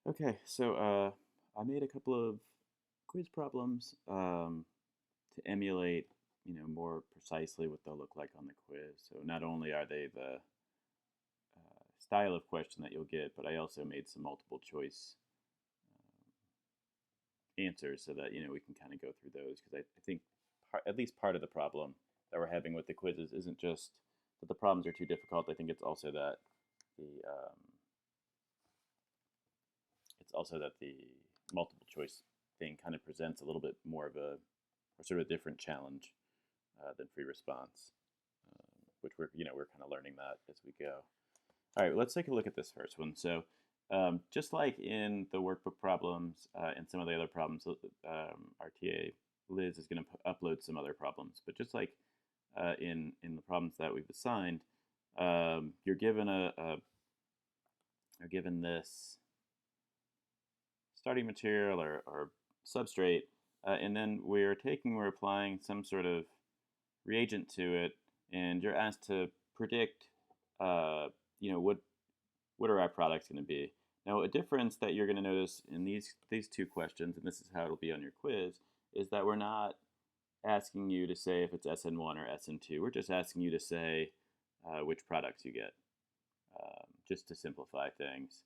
Okay, so I made a couple of quiz problems to emulate, more precisely what they'll look like on the quiz. So not only are they the style of question that you'll get, but I also made some multiple choice answers so that we can kind of go through those because I think at least part of the problem that we're having with the quizzes isn't just that the problems are too difficult. I think the it's also that the multiple choice thing kind of presents a little bit more of a or sort of a different challenge than free response, which we're kind of learning that as we go. All right, let's take a look at this first one. So just like in the workbook problems and some of the other problems, our TA Liz is going to upload some other problems. But just like in the problems that we've assigned, you're given you're given this starting material or substrate, and then we're applying some sort of reagent to it, and you're asked to predict, what are our products going to be. Now, a difference that you're going to notice in these two questions, and this is how it'll be on your quiz, is that we're not asking you to say if it's SN1 or SN2. We're just asking you to say which products you get, just to simplify things.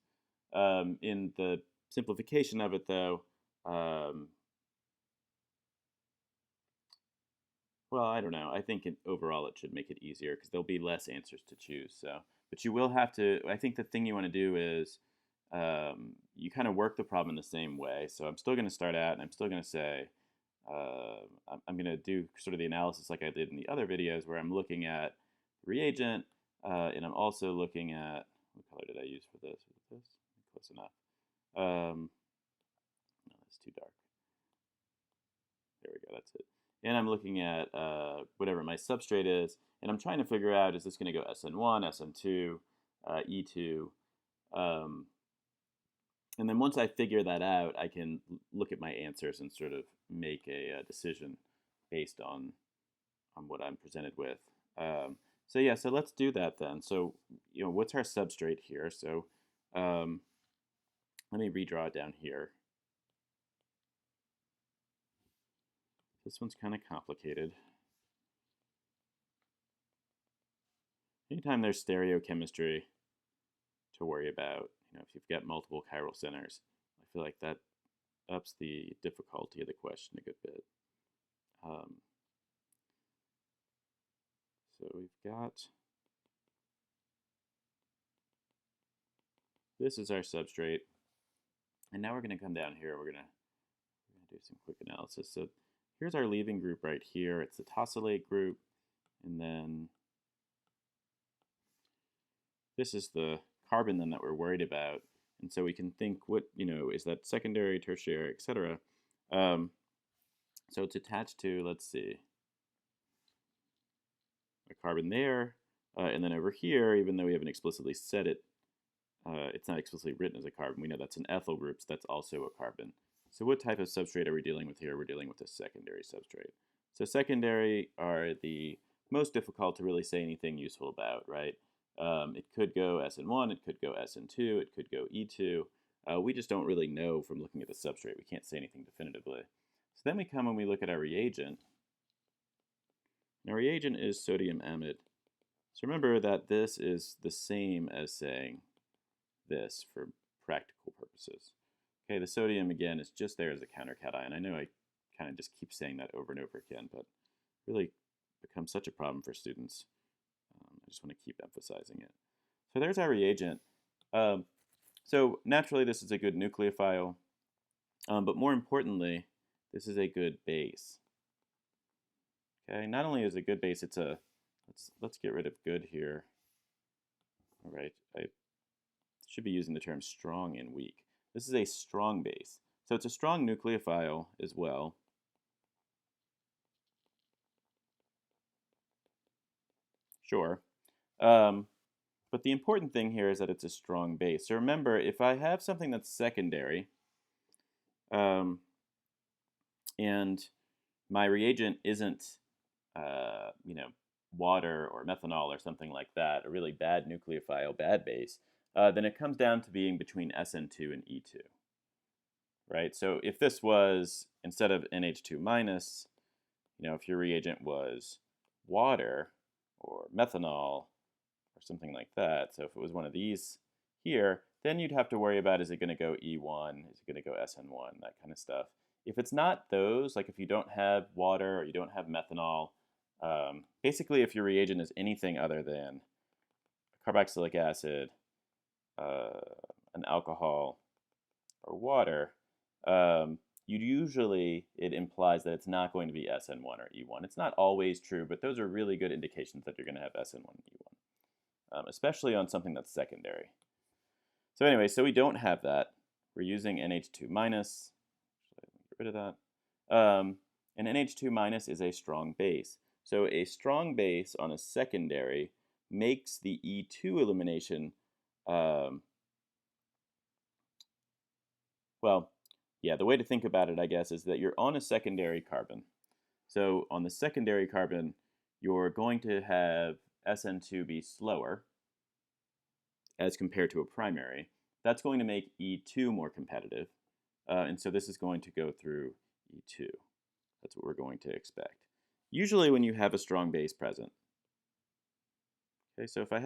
In the simplification of it, though, well, I don't know. I think overall it should make it easier because there'll be less answers to choose. So, but you will have to. I think the thing you want to do is you kind of work the problem in the same way. So I'm still going to start out, and I'm still going to say I'm going to do sort of the analysis like I did in the other videos, where I'm looking at reagent, and I'm also looking at what color did I use for this? Was it this? Close enough. No, that's too dark. There we go. That's it. And I'm looking at whatever my substrate is, and I'm trying to figure out, is this going to go SN1, SN2, E2? And then once I figure that out, I can look at my answers and sort of make a decision based on what I'm presented with. So yeah, so let's do that then. So what's our substrate here? So let me redraw it down here. This one's kind of complicated. Anytime there's stereochemistry to worry about, if you've got multiple chiral centers, I feel like that ups the difficulty of the question a good bit. So we've got, this is our substrate, and now we're going to come down here. We're going to do some quick analysis. So here's our leaving group right here. It's the tosylate group, and then this is the carbon then that we're worried about. And so we can think, what, is that secondary, tertiary, etc. So it's attached to, let's see, a carbon there, and then over here, even though we haven't explicitly said it, it's not explicitly written as a carbon. We know that's an ethyl group, so that's also a carbon. So what type of substrate are we dealing with here? We're dealing with a secondary substrate. So secondary are the most difficult to really say anything useful about, right? It could go SN1, it could go SN2, it could go E2. We just don't really know from looking at the substrate. We can't say anything definitively. So then we come and we look at our reagent. Now reagent is sodium amide. So remember that this is the same as saying this for practical purposes. Okay, the sodium, again, is just there as a countercation. I know I kind of just keep saying that over and over again, but really becomes such a problem for students. I just want to keep emphasizing it. So there's our reagent. So naturally, this is a good nucleophile, but more importantly, this is a good base. Okay, not only is it a good base, it's a, let's get rid of good here. All right, I should be using the term strong and weak. This is a strong base. So it's a strong nucleophile as well. Sure. But the important thing here is that it's a strong base. So remember, if I have something that's secondary, and my reagent isn't, water or methanol or something like that, a really bad nucleophile, bad base, then it comes down to being between SN2 and E2, right? So if this was, instead of NH2 minus, if your reagent was water or methanol or something like that, so if it was one of these here, then you'd have to worry about, is it going to go E1, is it going to go SN1, that kind of stuff. If it's not those, like if you don't have water or you don't have methanol, basically if your reagent is anything other than carboxylic acid, an alcohol, or water, it implies that it's not going to be SN1 or E1. It's not always true, but those are really good indications that you're going to have SN1 and E1, especially on something that's secondary. So anyway, so we don't have that. We're using NH2 minus. Get rid of that. And NH2 minus is a strong base. So a strong base on a secondary makes the E2 elimination, the way to think about it, I guess, is that you're on a secondary carbon. So on the secondary carbon, you're going to have SN2 be slower as compared to a primary. That's going to make E2 more competitive. And so this is going to go through E2. That's what we're going to expect. Usually when you have a strong base present. Okay, so if we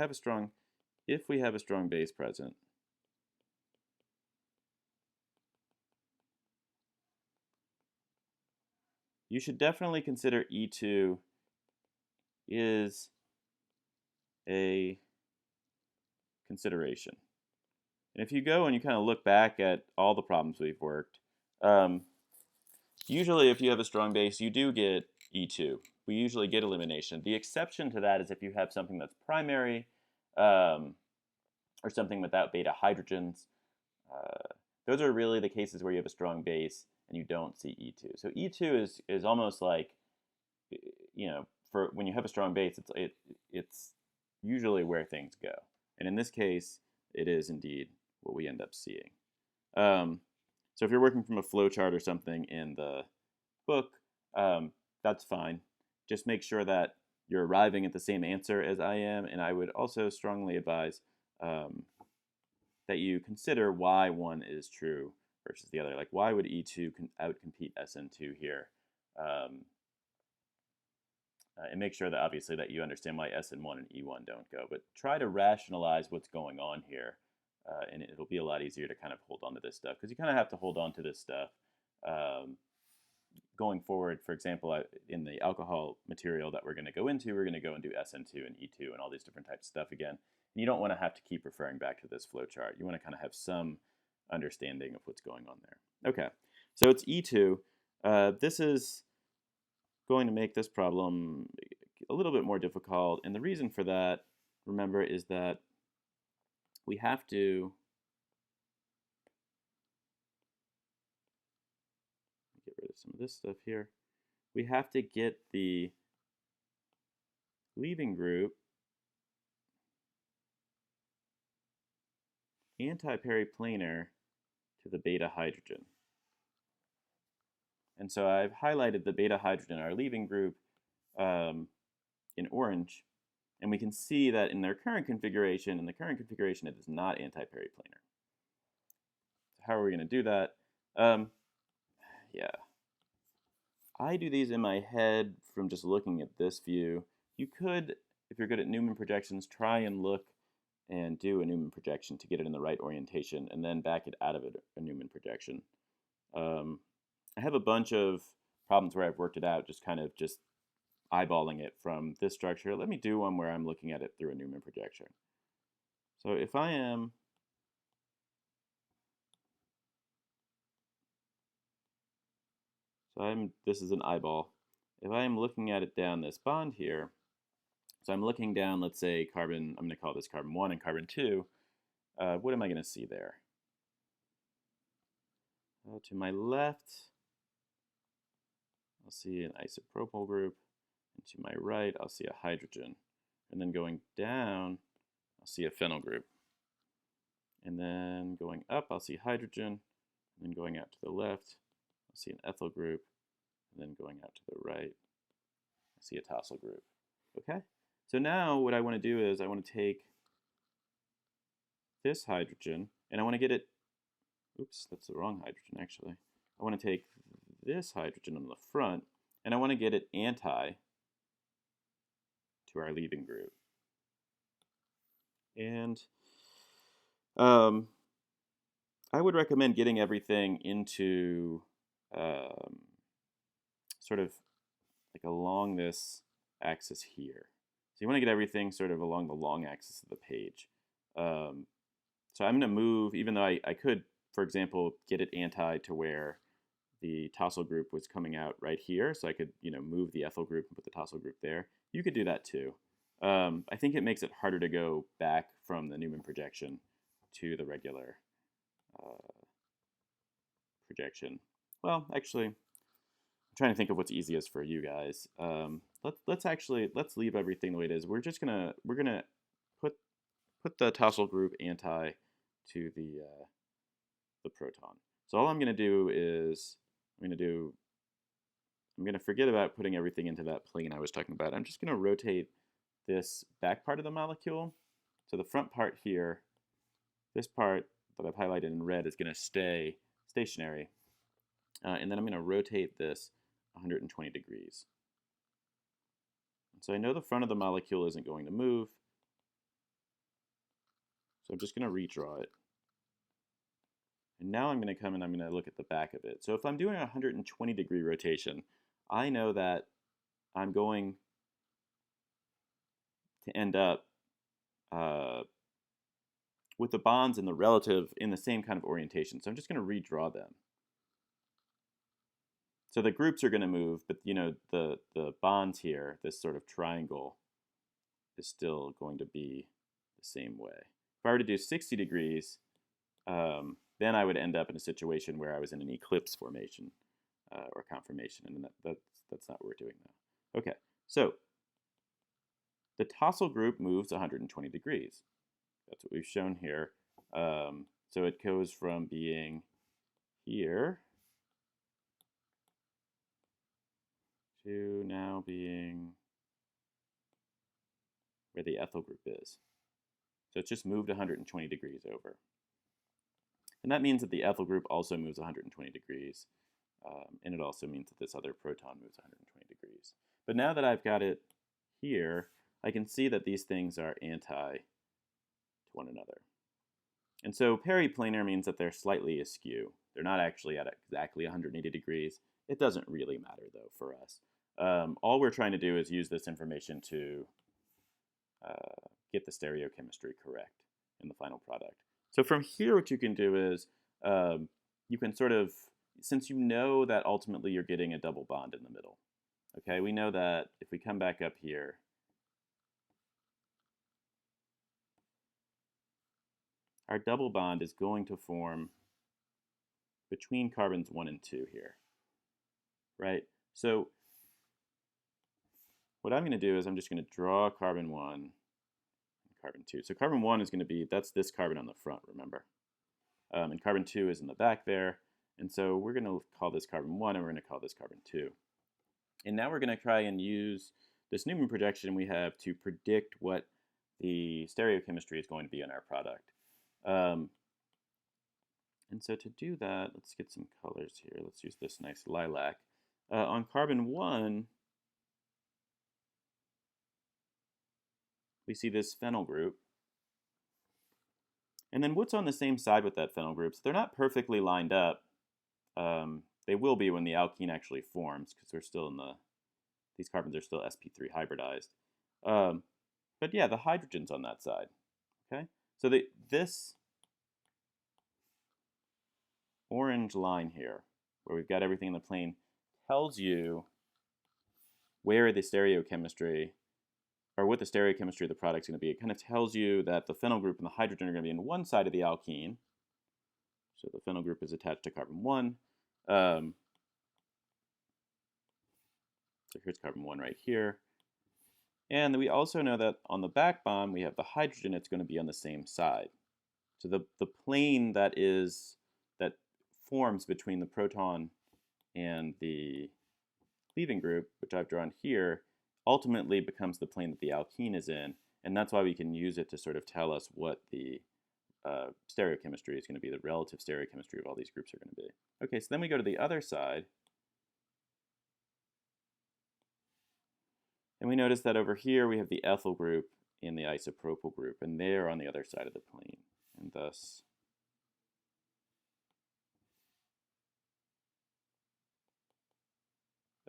have a strong base present, you should definitely consider E2 is a consideration. And if you go and you kind of look back at all the problems we've worked, usually if you have a strong base, you do get E2. We usually get elimination. The exception to that is if you have something that's primary or something without beta hydrogens. Those are really the cases where you have a strong base and you don't see E2. So E2 is almost like, for when you have a strong base, it's usually where things go. And in this case, it is indeed what we end up seeing. So if you're working from a flowchart or something in the book, that's fine. Just make sure that you're arriving at the same answer as I am, and I would also strongly advise that you consider why one is true versus the other. Like, why would E2 outcompete SN2 here? And make sure that, obviously, that you understand why SN1 and E1 don't go. But try to rationalize what's going on here, and it'll be a lot easier to kind of hold on to this stuff, because you kind of have to hold on to this stuff going forward. For example, in the alcohol material that we're going to go into, we're going to go and do SN2 and E2 and all these different types of stuff again. And you don't want to have to keep referring back to this flowchart. You want to kind of have some understanding of what's going on there. Okay, so it's E2. This is going to make this problem a little bit more difficult. And the reason for that, remember, is that we have to get rid of some of this stuff here. We have to get the leaving group anti-periplanar to the beta hydrogen. And so I've highlighted the beta hydrogen, our leaving group, in orange. And we can see that in their current configuration, it is not anti-periplanar. So how are we going to do that? Yeah. I do these in my head from just looking at this view. You could, if you're good at Newman projections, try and look and do a Newman projection to get it in the right orientation, and then back it out of a Newman projection. I have a bunch of problems where I've worked it out, just eyeballing it from this structure. Let me do one where I'm looking at it through a Newman projection. So if I am this is an eyeball. If I am looking at it down this bond here, so I'm looking down, let's say carbon, I'm going to call this carbon 1 and carbon 2, what am I going to see there? To my left, I'll see an isopropyl group, and to my right, I'll see a hydrogen. And then going down, I'll see a phenyl group. And then going up, I'll see hydrogen. And then going out to the left, I'll see an ethyl group. And then going out to the right, I see a tosyl group. Okay? So now what I want to do is I want to take this hydrogen, and I want to get it, oops, that's the wrong hydrogen actually. I want to take this hydrogen on the front, and I want to get it anti to our leaving group. And I would recommend getting everything into sort of like along this axis here. So you want to get everything sort of along the long axis of the page. So I'm going to move, even though I could, for example, get it anti to where the tosyl group was coming out right here. So I could, move the ethyl group and put the tosyl group there. You could do that too. I think it makes it harder to go back from the Newman projection to the regular projection. Well, actually, I'm trying to think of what's easiest for you guys. Let's leave everything the way it is. We're gonna put the tosyl group anti to the proton. So all I'm gonna do is I'm gonna forget about putting everything into that plane I was talking about. I'm just gonna rotate this back part of the molecule. So the front part here, this part that I've highlighted in red is gonna stay stationary. And then I'm gonna rotate this 120 degrees. And so I know the front of the molecule isn't going to move. So I'm just gonna redraw it. And now I'm going to come and I'm going to look at the back of it. So if I'm doing a 120 degree rotation, I know that I'm going to end up with the bonds and the relative in the same kind of orientation. So I'm just going to redraw them. So the groups are going to move, but the bonds here, this sort of triangle, is still going to be the same way. If I were to do 60 degrees, then I would end up in a situation where I was in an eclipse formation or conformation, and that's not what we're doing now. Okay, so the tosyl group moves 120 degrees. That's what we've shown here. So it goes from being here to now being where the ethyl group is. So it's just moved 120 degrees over. And that means that the ethyl group also moves 120 degrees. And it also means that this other proton moves 120 degrees. But now that I've got it here, I can see that these things are anti to one another. And so periplanar means that they're slightly askew. They're not actually at exactly 180 degrees. It doesn't really matter, though, for us. All we're trying to do is use this information to get the stereochemistry correct in the final product. So from here, what you can do is you can sort of, since you know that ultimately you're getting a double bond in the middle, okay, we know that if we come back up here, our double bond is going to form between carbons 1 and 2 here, right? So what I'm going to do is I'm just going to draw carbon 1 and carbon 2. So carbon 1 is going to be, that's this carbon on the front, remember. And carbon 2 is in the back there. And so we're going to call this carbon 1 and we're going to call this carbon 2. And now we're going to try and use this Newman projection we have to predict what the stereochemistry is going to be in our product. And so to do that, let's get some colors here. Let's use this nice lilac. On carbon 1, we see this phenyl group. And then what's on the same side with that phenyl group? So they're not perfectly lined up. They will be when the alkene actually forms, because they're still in these carbons are still sp3 hybridized. But yeah, the hydrogen's on that side. Okay, so this orange line here, where we've got everything in the plane, tells you where the stereochemistry, or what the stereochemistry of the product's going to be. It kind of tells you that the phenyl group and the hydrogen are going to be in one side of the alkene. So the phenyl group is attached to carbon 1. So here's carbon 1 right here. And we also know that on the back bond, we have the hydrogen. It's going to be on the same side. So the plane that forms between the proton and the leaving group, which I've drawn here, ultimately becomes the plane that the alkene is in. And that's why we can use it to sort of tell us what the stereochemistry is going to be, the relative stereochemistry of all these groups are going to be. Okay, so then we go to the other side. And we notice that over here we have the ethyl group and the isopropyl group, and they're on the other side of the plane. And thus,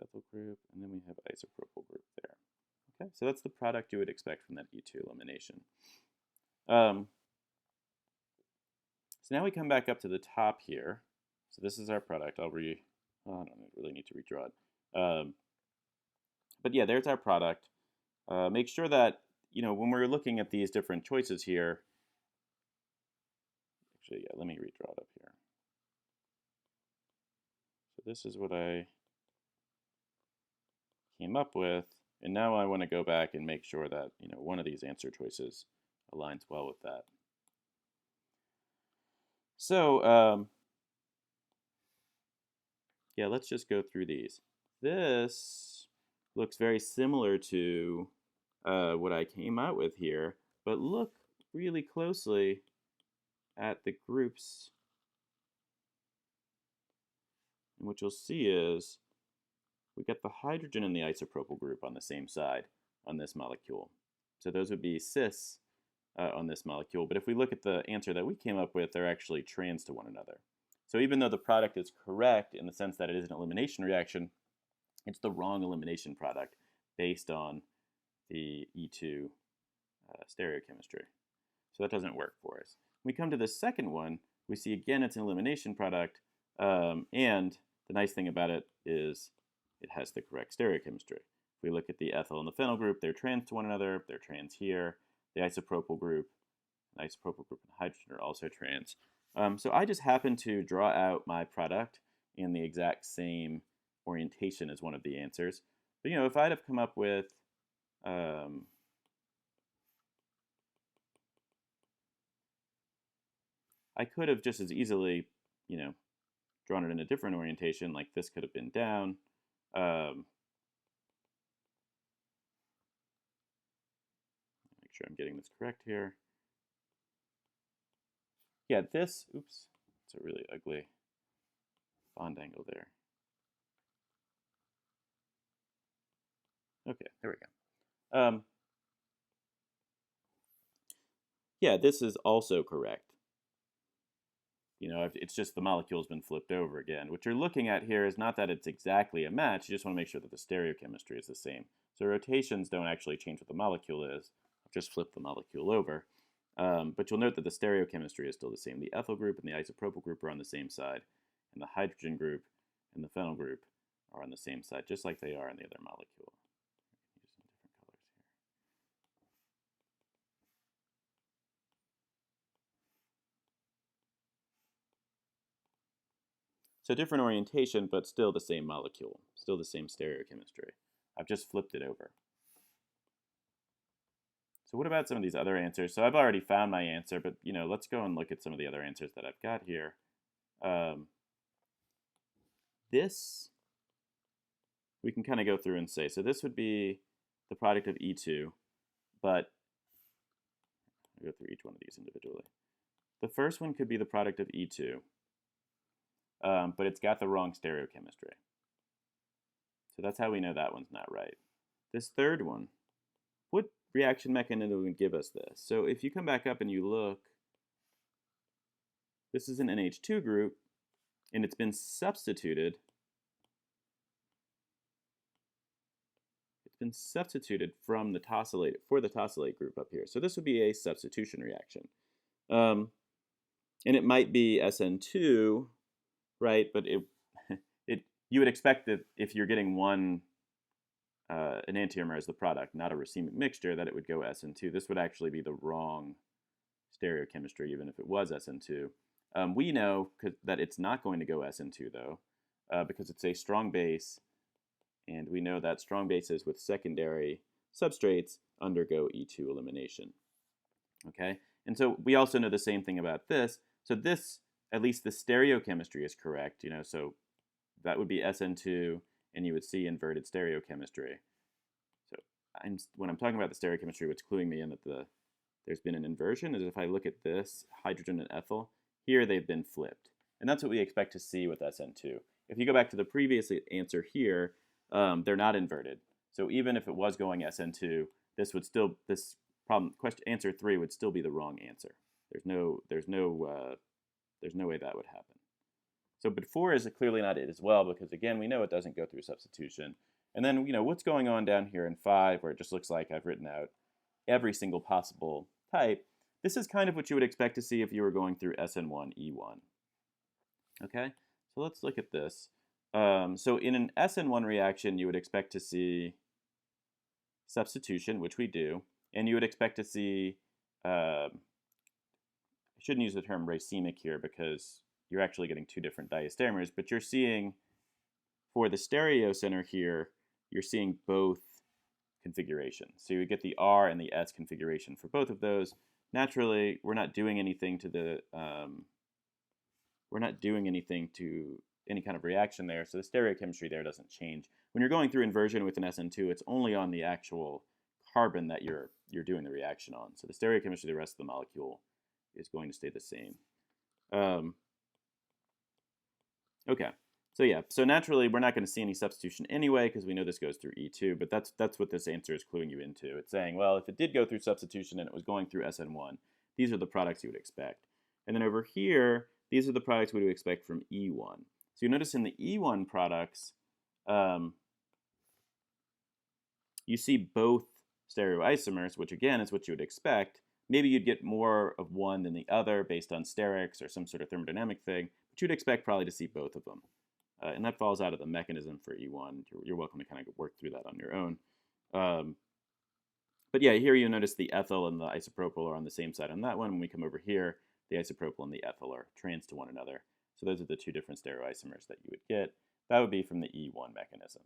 ethyl group, and then we have isopropyl group there. Okay, so that's the product you would expect from that E2 elimination. So now we come back up to the top here. So this is our product. I don't really need to redraw it. But yeah, there's our product. Make sure that, when we're looking at these different choices here, actually, yeah, let me redraw it up here. So this is what I came up with, and now I want to go back and make sure that, one of these answer choices aligns well with that. So, yeah, let's just go through these. This looks very similar to what I came out with here, but look really closely at the groups. And what you'll see is we get the hydrogen and the isopropyl group on the same side on this molecule. So those would be cis on this molecule. But if we look at the answer that we came up with, they're actually trans to one another. So even though the product is correct in the sense that it is an elimination reaction, it's the wrong elimination product based on the E2 stereochemistry. So that doesn't work for us. When we come to the second one, we see again it's an elimination product, and the nice thing about it is it has the correct stereochemistry. If we look at the ethyl and the phenyl group, they're trans to one another, they're trans here. The isopropyl group and hydrogen are also trans. So I just happen to draw out my product in the exact same orientation as one of the answers. But if I'd have come up with I could have just as easily, drawn it in a different orientation, like this could have been down. Make sure I'm getting this correct here. Yeah, it's a really ugly bond angle there. Okay, there we go. Yeah, this is also correct. It's just the molecule's been flipped over again. What you're looking at here is not that it's exactly a match, you just want to make sure that the stereochemistry is the same. So rotations don't actually change what the molecule is. I've just flipped the molecule over. But you'll note that the stereochemistry is still the same. The ethyl group and the isopropyl group are on the same side, and the hydrogen group and the phenyl group are on the same side, just like they are in the other molecule. Use some different colors here. So different orientation, but still the same molecule, still the same stereochemistry. I've just flipped it over. So what about some of these other answers? So I've already found my answer, but let's go and look at some of the other answers that I've got here. This, we can kind of go through and say, so this would be the product of E2, but I'll go through each one of these individually. The first one could be the product of E2, but it's got the wrong stereochemistry. So that's how we know that one's not right. This third one, what reaction mechanism would give us this? So if you come back up and you look, this is an NH2 group, and it's been substituted. It's been substituted from the tosylate for the tosylate group up here. So this would be a substitution reaction, and it might be SN2, right? But you would expect that if you're getting one enantiomer as the product, not a racemic mixture, that it would go SN2. This would actually be the wrong stereochemistry, even if it was SN2. We know that it's not going to go SN2, though, because it's a strong base, and we know that strong bases with secondary substrates undergo E2 elimination. Okay, and so we also know the same thing about this. So this, at least the stereochemistry is correct, so that would be SN2, and you would see inverted stereochemistry. So when I'm talking about the stereochemistry, what's cluing me in that the there's been an inversion is if I look at this hydrogen and ethyl, here they've been flipped. And that's what we expect to see with SN2. If you go back to the previous answer here, they're not inverted. So even if it was going SN2, this problem, answer 3 would still be the wrong answer. There's no way that would happen. So, but 4 is clearly not it as well, because again, we know it doesn't go through substitution. And then, what's going on down here in 5, where it just looks like I've written out every single possible type. This is kind of what you would expect to see if you were going through SN1, E1. Okay, so let's look at this. So in an SN1 reaction, you would expect to see substitution, which we do, and you would expect to see, I shouldn't use the term racemic here because you're actually getting two different diastereomers, but you're seeing, for the stereocenter here, you're seeing both configurations. So you get the R and the S configuration for both of those. Naturally, we're not doing anything to the, any kind of reaction there, so the stereochemistry there doesn't change. When you're going through inversion with an SN2, it's only on the actual carbon that you're doing the reaction on. So the stereochemistry of the rest of the molecule is going to stay the same. Okay, so yeah, so naturally we're not going to see any substitution anyway because we know this goes through E2, but that's what this answer is cluing you into. It's saying, well, if it did go through substitution and it was going through SN1, these are the products you would expect. And then over here, these are the products we would expect from E1. So you notice in the E1 products, you see both stereoisomers, which again is what you would expect. Maybe you'd get more of one than the other based on sterics or some sort of thermodynamic thing, but you'd expect probably to see both of them. And that falls out of the mechanism for E1. You're welcome to kind of work through that on your own. But yeah, here you notice the ethyl and the isopropyl are on the same side on that one. When we come over here, the isopropyl and the ethyl are trans to one another. So those are the two different stereoisomers that you would get. That would be from the E1 mechanism.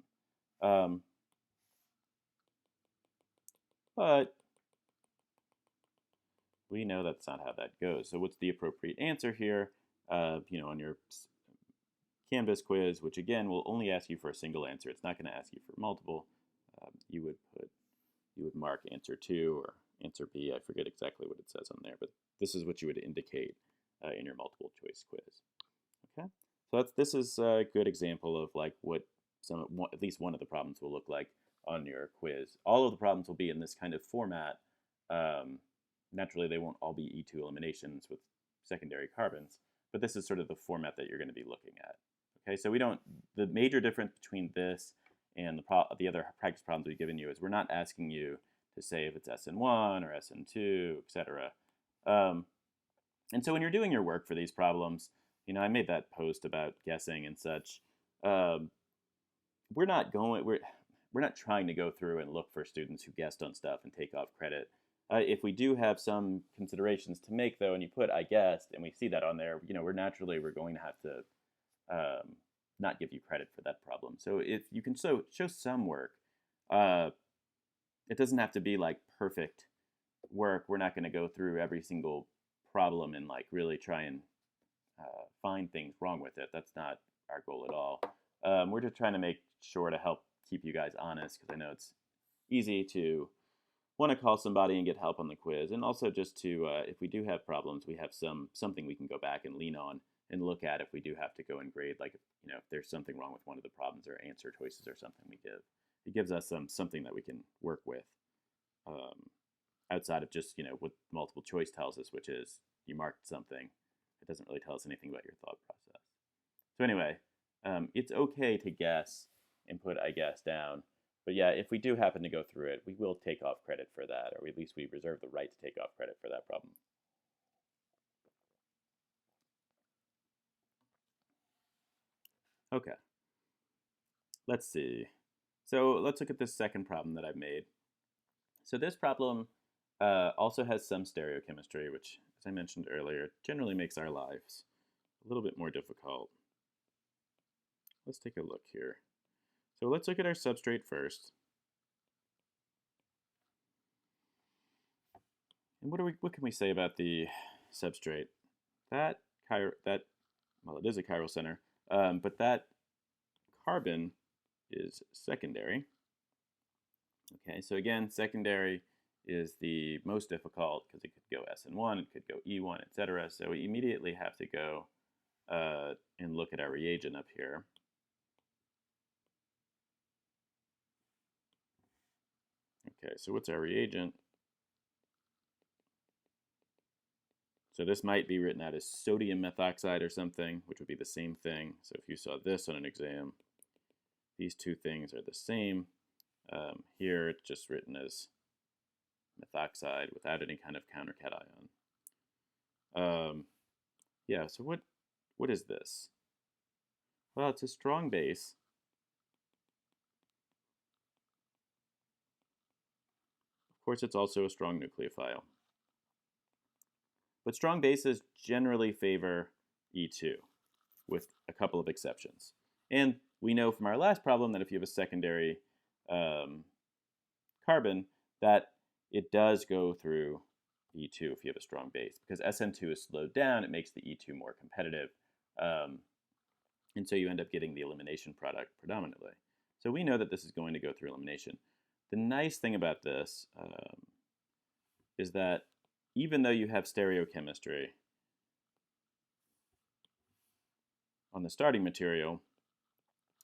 But we know that's not how that goes. So what's the appropriate answer here? On your Canvas quiz, which again will only ask you for a single answer. It's not going to ask you for multiple. You would mark answer 2 or answer B. I forget exactly what it says on there, but this is what you would indicate in your multiple choice quiz. Okay, so this is a good example of like what at least one of the problems will look like on your quiz. All of the problems will be in this kind of format. Naturally, they won't all be E2 eliminations with secondary carbons, but this is sort of the format that you're going to be looking at. Okay, so the major difference between this and the other practice problems we've given you is we're not asking you to say if it's SN1 or SN2, etc. And so when you're doing your work for these problems, I made that post about guessing and such. We're not trying to go through and look for students who guessed on stuff and take off credit. If we do have some considerations to make, though, and you put "I guessed" and we see that on there, we're going to have to not give you credit for that problem. So if you can show some work, it doesn't have to be like perfect work. We're not going to go through every single problem and like really try and find things wrong with it. That's not our goal at all. We're just trying to make sure to help keep you guys honest, because I know it's easy to want to call somebody and get help on the quiz, and also just to, if we do have problems, we have something we can go back and lean on and look at if we do have to go and grade, like if there's something wrong with one of the problems or answer choices or something we give. It gives us something that we can work with outside of just what multiple choice tells us, which is you marked something. It doesn't really tell us anything about your thought process. So anyway, it's okay to guess and put "I guess" down. But yeah, if we do happen to go through it, we will take off credit for that, or at least we reserve the right to take off credit for that problem. Okay, let's see. So let's look at this second problem that I've made. So this problem also has some stereochemistry, which, as I mentioned earlier, generally makes our lives a little bit more difficult. Let's take a look here. So let's look at our substrate first. And what can we say about the substrate? Well, it is a chiral center, but that carbon is secondary. Okay, so again, secondary is the most difficult because it could go SN1, it could go E1, etc. So we immediately have to go and look at our reagent up here. Okay, so what's our reagent? So this might be written out as sodium methoxide or something, which would be the same thing. So if you saw this on an exam, these two things are the same. Here it's just written as methoxide without any kind of countercation. Yeah, so what is this? Well, it's a strong base. Of course, it's also a strong nucleophile. But strong bases generally favor E2, with a couple of exceptions. And we know from our last problem that if you have a secondary carbon, that it does go through E2 if you have a strong base, because SN2 is slowed down, it makes the E2 more competitive, and so you end up getting the elimination product predominantly. So we know that this is going to go through elimination. The nice thing about this is that even though you have stereochemistry on the starting material,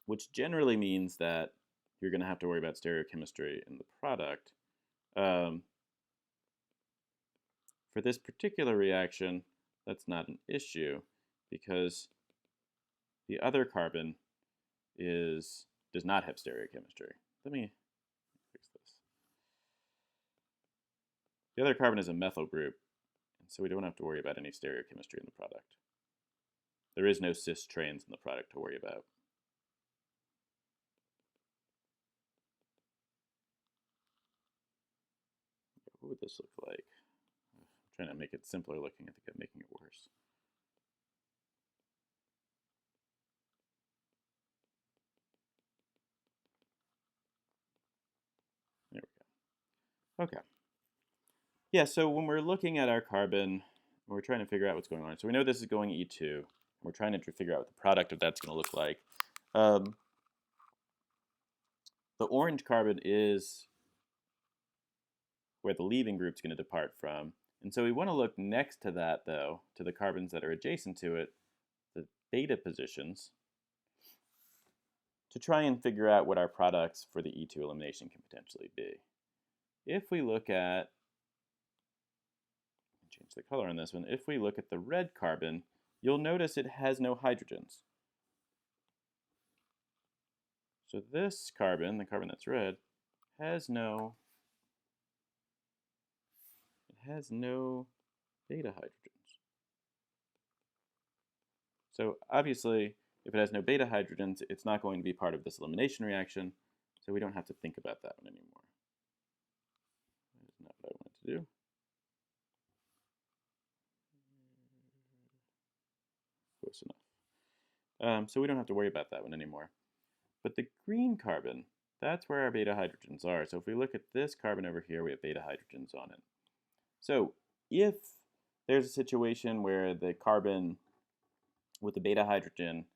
which generally means that you're going to have to worry about stereochemistry in the product, for this particular reaction, that's not an issue because the other carbon does not have stereochemistry. Let me fix this. The other carbon is a methyl group, and so we don't have to worry about any stereochemistry in the product. There is no cis trans in the product to worry about. What would this look like? I'm trying to make it simpler looking. I think I'm making it worse. There we go. Okay. Yeah, so when we're looking at our carbon, we're trying to figure out what's going on. So we know this is going E2. We're trying to figure out what the product of that's going to look like. The orange carbon is where the leaving group's going to depart from. And so we want to look next to that, though, to the carbons that are adjacent to it, the beta positions, to try and figure out what our products for the E2 elimination can potentially be. If we look at, change the color on this one, if we look at the red carbon, you'll notice it has no hydrogens. So this carbon, the carbon that's red, has no beta hydrogens. So obviously, if it has no beta hydrogens, it's not going to be part of this elimination reaction, so we don't have to think about that one anymore. That is not what I wanted to do. Close enough. So we don't have to worry about that one anymore. But the green carbon, that's where our beta hydrogens are. So if we look at this carbon over here, we have beta hydrogens on it. So if there's a situation where the carbon with the beta hydrogen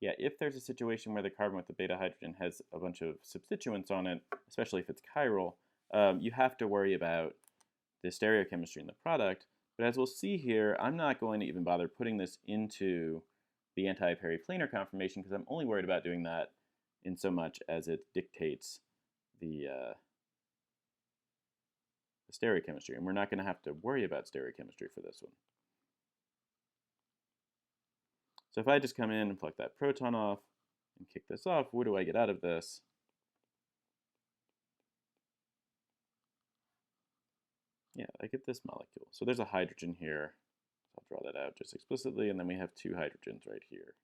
if there's a situation where the carbon with the beta hydrogen has a bunch of substituents on it, especially if it's chiral, you have to worry about the stereochemistry in the product. But as we'll see here, I'm not going to even bother putting this into the anti-periplanar conformation because I'm only worried about doing that in so much as it dictates the stereochemistry. And we're not going to have to worry about stereochemistry for this one. So if I just come in and pluck that proton off and kick this off, what do I get out of this? Yeah, I get this molecule. So there's a hydrogen here. I'll draw that out just explicitly, and then we have two hydrogens right here.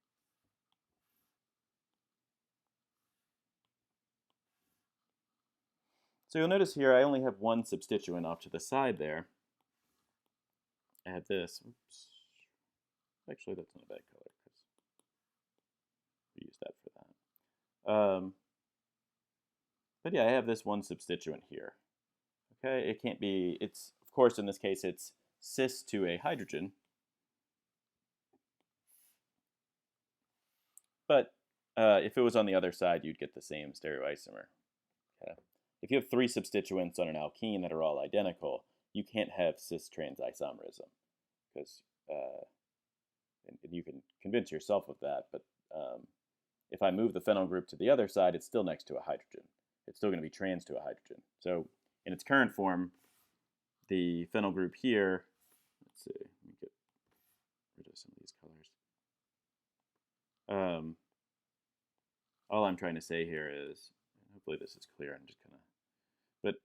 So you'll notice here I only have one substituent off to the side there. I have this. Oops. Actually, that's not a bad color because we use that for that. But yeah, I have this one substituent here. Okay, it can't be, it's, of course, in this case, it's cis to a hydrogen. But If it was on the other side, you'd get the same stereoisomer. Okay. If you have 3 substituents on an alkene that are all identical, you can't have cis-trans isomerism, because and you can convince yourself of that, but if I move the phenyl group to the other side, it's still next to a hydrogen. It's still going to be trans to a hydrogen. So in its current form, the phenyl group here, let's see, let me get rid of some of these colors. All I'm trying to say here is, hopefully this is clear, I'm just kind of, but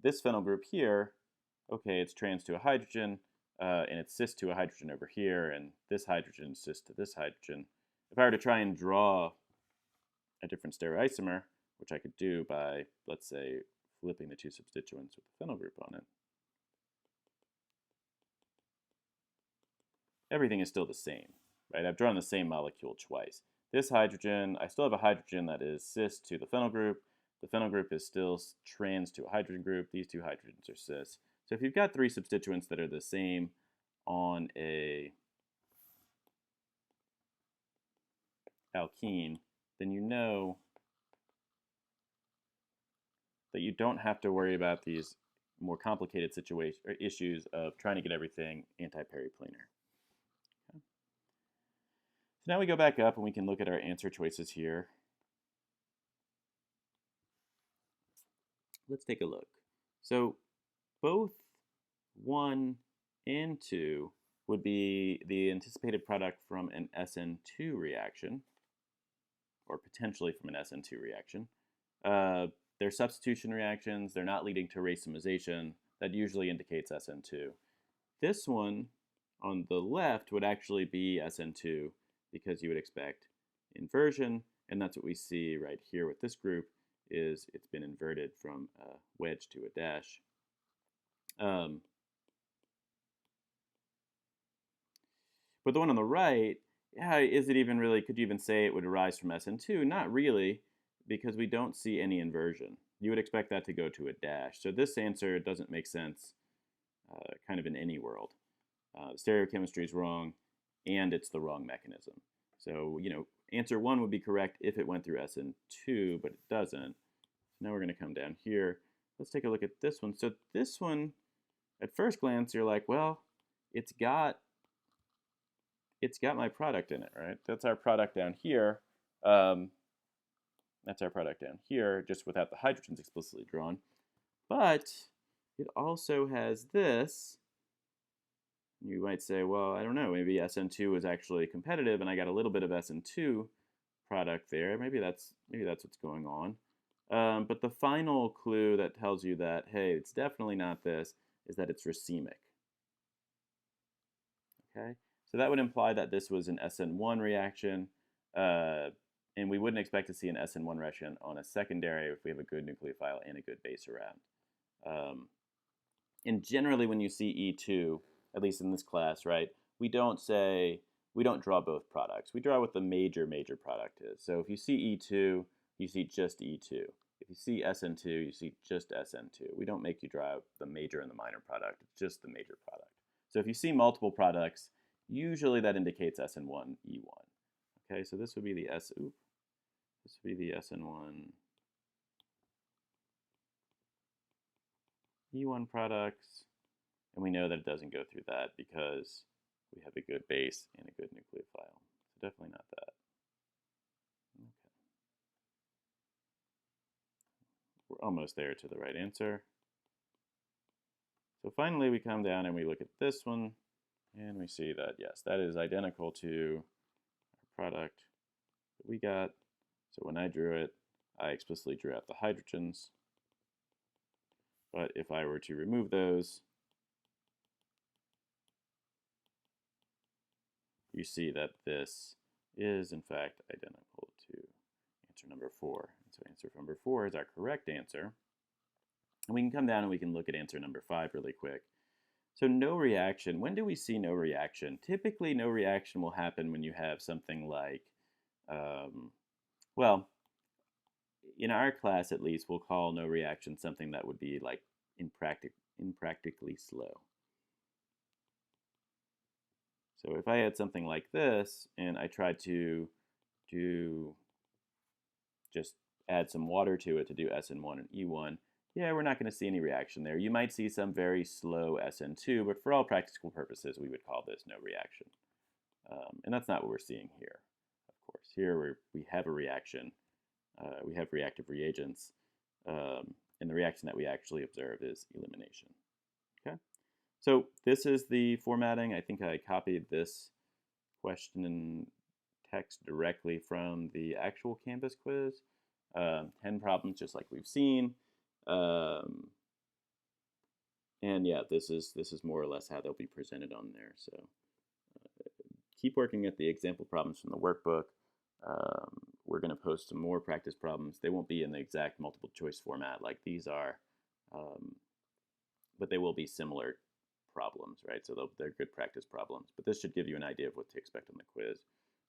this phenyl group here, okay, it's trans to a hydrogen, and it's cis to a hydrogen over here, and this hydrogen is cis to this hydrogen. If I were to try and draw a different stereoisomer, which I could do by, let's say, flipping the 2 substituents with the phenyl group on it, everything is still the same, right? I've drawn the same molecule twice. This hydrogen, I still have a hydrogen that is cis to the phenyl group. The phenyl group is still trans to a hydrogen group. These 2 hydrogens are cis. So if you've got 3 substituents that are the same on a alkene, then you know that you don't have to worry about these more complicated issues of trying to get everything anti-periplanar. Okay. So now we go back up and we can look at our answer choices here. Let's take a look. So both 1 and 2 would be the anticipated product from an SN2 reaction, or potentially from an SN2 reaction. They're substitution reactions. They're not leading to racemization. That usually indicates SN2. This one on the left would actually be SN2 because you would expect inversion, and that's what we see right here with this group, is it's been inverted from a wedge to a dash. But the one on the right, yeah, is it even really, could you even say it would arise from SN2? Not really, because we don't see any inversion. You would expect that to go to a dash. So this answer doesn't make sense kind of in any world. The stereochemistry is wrong, and it's the wrong mechanism. So, answer 1 would be correct if it went through SN2, but it doesn't. So now we're going to come down here. Let's take a look at this one. So this one, at first glance, you're like, well, it's got my product in it, right? That's our product down here. That's our product down here, just without the hydrogens explicitly drawn. But it also has this. You might say, well, I don't know, maybe SN2 was actually competitive and I got a little bit of SN2 product there. Maybe that's what's going on. But the final clue that tells you that, hey, it's definitely not this, is that it's racemic. Okay, so that would imply that this was an SN1 reaction, and we wouldn't expect to see an SN1 reaction on a secondary if we have a good nucleophile and a good base around. And generally when you see E2, at least in this class, right, we don't draw both products. We draw what the major product is. So if you see E2, you see just E2. If you see SN2, you see just SN2. We don't make you draw the major and the minor product. It's just the major product. So if you see multiple products, usually that indicates SN1, E1. Okay, so this would be the SN1 E1 products, and we know that it doesn't go through that because we have a good base and a good nucleophile. So definitely not that. Okay. We're almost there to the right answer. So finally we come down and we look at this one, and we see that, yes, that is identical to our product that we got. So when I drew it, I explicitly drew out the hydrogens. But if I were to remove those, you see that this is, in fact, identical to answer number 4. And so answer number 4 is our correct answer. And we can come down and we can look at answer number 5 really quick. So no reaction. When do we see no reaction? Typically, no reaction will happen when you have something like, well, in our class at least, we'll call no reaction something that would be like impractically slow. So if I had something like this and I tried to do just add some water to it to do SN1 and E1, yeah, we're not going to see any reaction there. You might see some very slow SN2, but for all practical purposes, we would call this no reaction. And that's not what we're seeing here, of course. Here we have a reaction. We have reactive reagents. And the reaction that we actually observe is elimination. Okay, so this is the formatting. I think I copied this question and text directly from the actual Canvas quiz. 10 problems just like we've seen. And yeah, this is more or less how they'll be presented on there. So keep working at the example problems from the workbook. We're going to post some more practice problems. They won't be in the exact multiple choice format like these are, but they will be similar problems, right? So they're good practice problems. But this should give you an idea of what to expect on the quiz.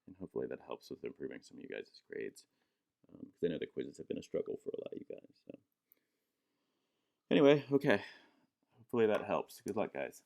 And hopefully that helps with improving some of you guys' grades. Because I know the quizzes have been a struggle for a lot of you guys. So anyway, okay. Hopefully that helps. Good luck, guys.